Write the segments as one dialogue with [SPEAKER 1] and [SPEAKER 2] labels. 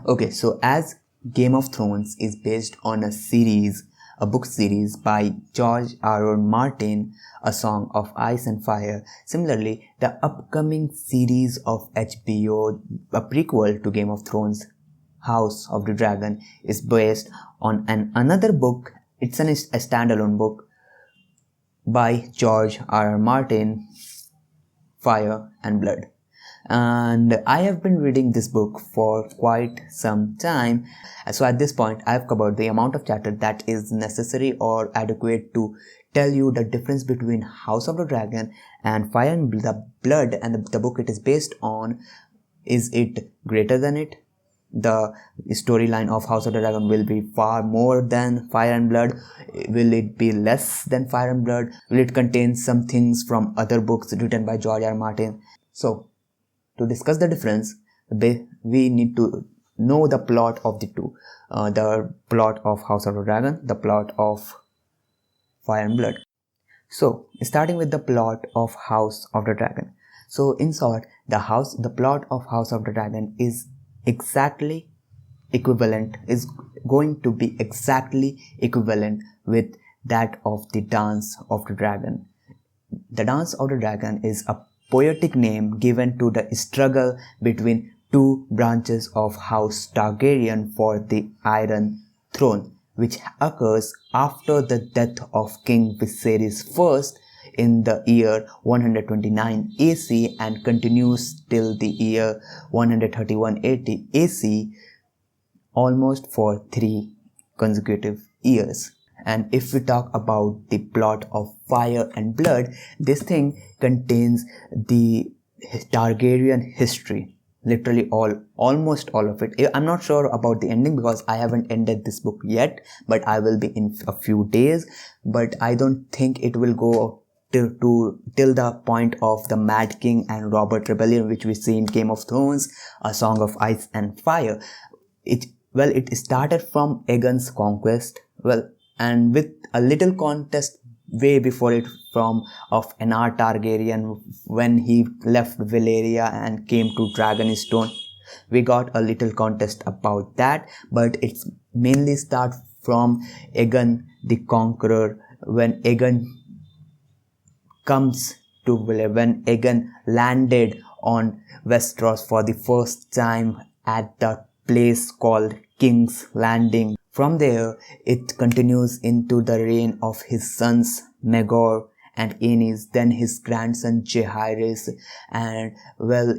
[SPEAKER 1] Okay, so as Game of Thrones is based on a book series by George R. R. Martin, A Song of Ice and Fire. Similarly, the upcoming series of HBO, a prequel to Game of Thrones, House of the Dragon, is based on another book. It's a standalone book by George R. R. Martin, Fire and Blood. And I have been reading this book for quite some time. So at this point, I've covered the amount of chapter that is necessary or adequate to tell you the difference between House of the Dragon and Fire and the Blood and the book it is based on. Is it greater than it? The storyline of House of the Dragon will be far more than Fire and Blood. Will it be less than Fire and Blood? Will it contain some things from other books written by George R. R. Martin? So, to discuss the difference, we need to know the plot of the two. The plot of House of the Dragon, the plot of Fire and Blood. So, starting with the plot of House of the Dragon. So, in short, the plot of House of the Dragon is going to be exactly equivalent with that of the Dance of the Dragon. The Dance of the Dragon is a poetic name given to the struggle between two branches of House Targaryen for the Iron Throne, which occurs after the death of King Viserys I in the year 129 AC and continues till the year 131 AC, almost for 3 consecutive years. And if we talk about the plot of Fire and Blood, this thing contains the Targaryen history. Literally almost all of it. I'm not sure about the ending because I haven't ended this book yet, but I will be in a few days. But I don't think it will go till the point of the Mad King and Robert Rebellion, which we see in Game of Thrones, A Song of Ice and Fire. It started from Aegon's conquest. And with a little contest way before it of Aenar Targaryen when he left Valyria and came to Dragonstone. We got a little contest about that, but it's mainly start from Aegon the Conqueror when Aegon landed on Westeros for the first time at the place called King's Landing. From there, it continues into the reign of his sons Maegor and Aenys, then his grandson Jaehaerys, and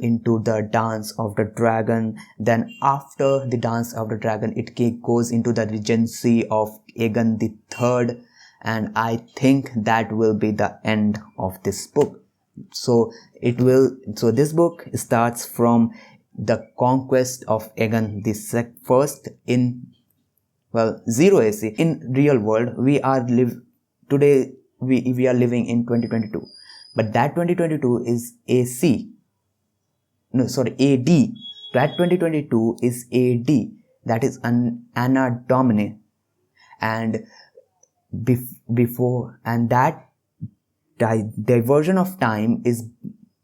[SPEAKER 1] into the Dance of the Dragon. Then after the Dance of the Dragon, it goes into the regency of Aegon the Third, and I think that will be the end of this book. So this book starts from the conquest of Aegon the First in 0 AC. In real world, we are living in 2022, but that 2022 is AC. No, sorry, AD. That 2022 is AD. That is an Anno Domini, and before and that diversion of time is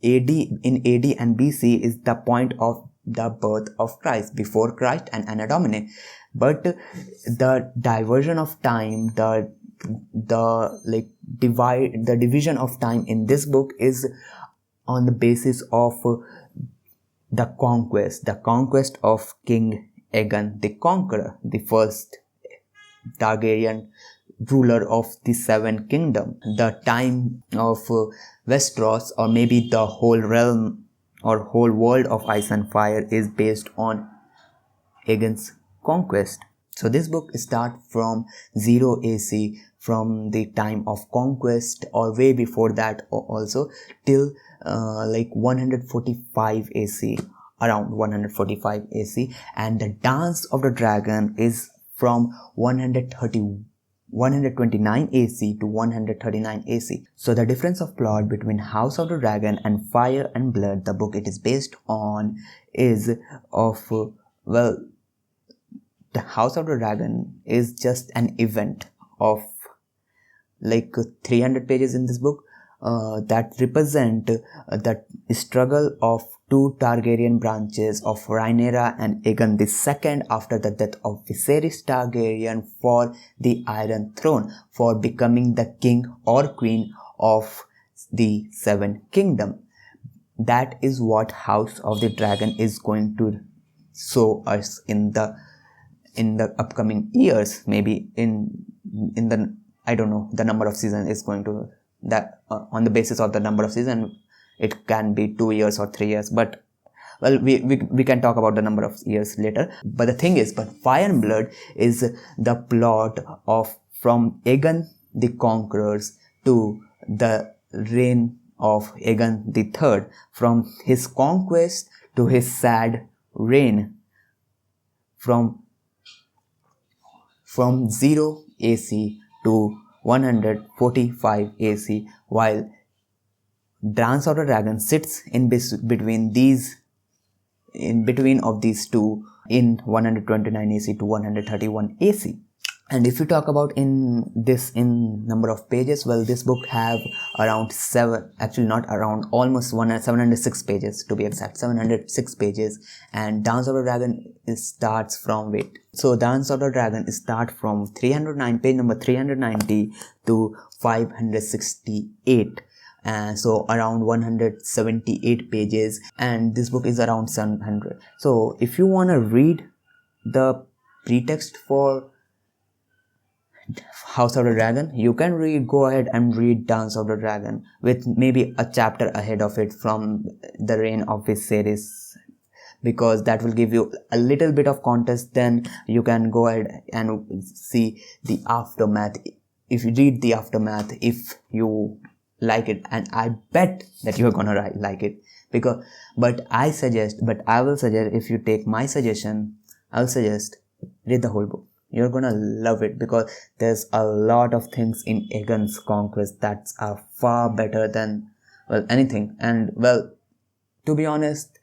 [SPEAKER 1] AD. In AD and BC is the point of the birth of Christ, before Christ and Anno Domini. But the diversion of time, the division of time in this book is on the basis of the conquest of King Aegon the Conqueror, the first Targaryen ruler of the Seven Kingdom. The time of Westeros, or maybe the whole realm or whole world of Ice and Fire, is based on Aegon's conquest. So this book starts from 0 AC, from the time of conquest, or way before that also, till 145 AC, around 145 AC. And the Dance of the Dragon is from 129 AC to 139 AC. So the difference of plot between House of the Dragon and Fire and Blood, the book it is based on, is of the House of the Dragon is just an event of 300 pages in this book. that represent the struggle of two Targaryen branches of Rhaenyra and Aegon II after the death of Viserys Targaryen for the Iron Throne, for becoming the king or queen of the Seven Kingdoms. That is what House of the Dragon is going to show us in the upcoming years. Maybe in the, I don't know, the number of season is going to, that on the basis of the number of season it can be 2 years or 3 years, but well, we can talk about the number of years later. But the thing is, but Fire and Blood is the plot of from Aegon the Conqueror's to the reign of Aegon III, from his conquest to his sad reign, from 0 AC to 145 AC, while Dance of the Dragon sits in between of these two in 129 AC to 131 AC. And if you talk about in number of pages, well, this book have around almost 706 pages to be exact, 706 pages. And Dance of the Dragon starts from Dance of the Dragon start from page number 390 to 568. So around 178 pages, and this book is around 700. So if you want to read the pretext for House of the Dragon, you can go ahead and read Dance of the Dragon with maybe a chapter ahead of it from the reign of Viserys, because that will give you a little bit of context. Then you can go ahead and see the aftermath. If you read the aftermath, if you like it, and I bet that you're gonna like it, but I will suggest, if you take my suggestion, I'll suggest read the whole book. You're gonna love it, because there's a lot of things in Aegon's conquest that are far better than, well, anything. And well, to be honest,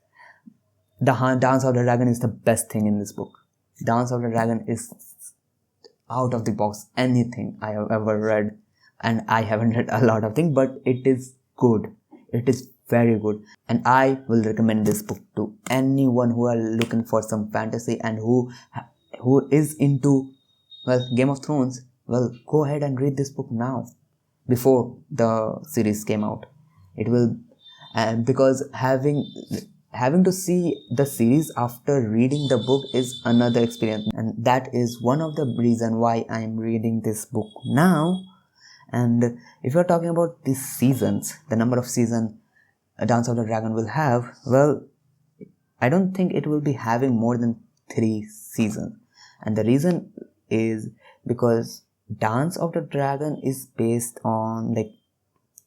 [SPEAKER 1] the Dance of the Dragon is the best thing in this book. Dance of the Dragon is out of the box anything I have ever read. And I haven't read a lot of things, but it is good. It is very good. And I will recommend this book to anyone who are looking for some fantasy and who is into, well, Game of Thrones. Well, go ahead and read this book now, before the series came out. It will, because having to see the series after reading the book is another experience. And that is one of the reason why I am reading this book now. And if you're talking about these seasons, the number of season Dance of the Dragon will have, well, I don't think it will be having more than 3 seasons. And the reason is because Dance of the Dragon is based on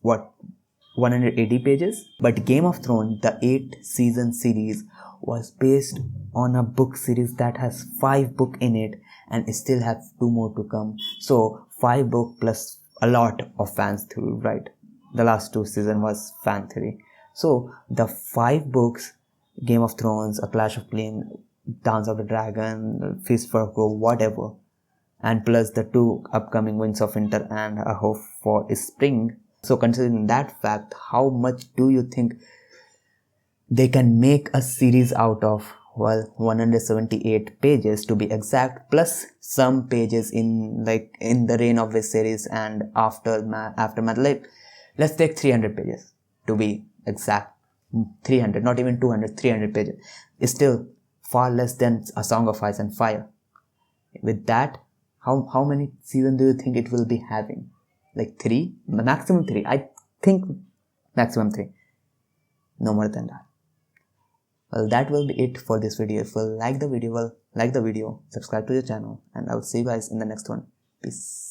[SPEAKER 1] 180 pages, but Game of Thrones, the 8-season series, was based on a book series that has 5 books in it, and still have 2 more to come. So 5 books plus a lot of fans theory, right? The last 2 seasons was fan theory. So the 5 books, Game of Thrones, A Clash of Clans, Dance of the Dragon, Feast for Crow, whatever, and plus the 2 upcoming Winds of Winter and A Hope for Spring. So considering that fact, how much do you think they can make a series out of? Well, 178 pages to be exact, plus some pages in the reign of Viserys and aftermath. Let's take 300 pages to be exact. 300, not even 200, 300 pages. It's still far less than A Song of Ice and Fire. With that, how many seasons do you think it will be having? 3? Maximum 3. I think maximum 3. No more than that. Well, that will be it for this video. If you like the video, subscribe to the channel, and I will see you guys in the next one. Peace.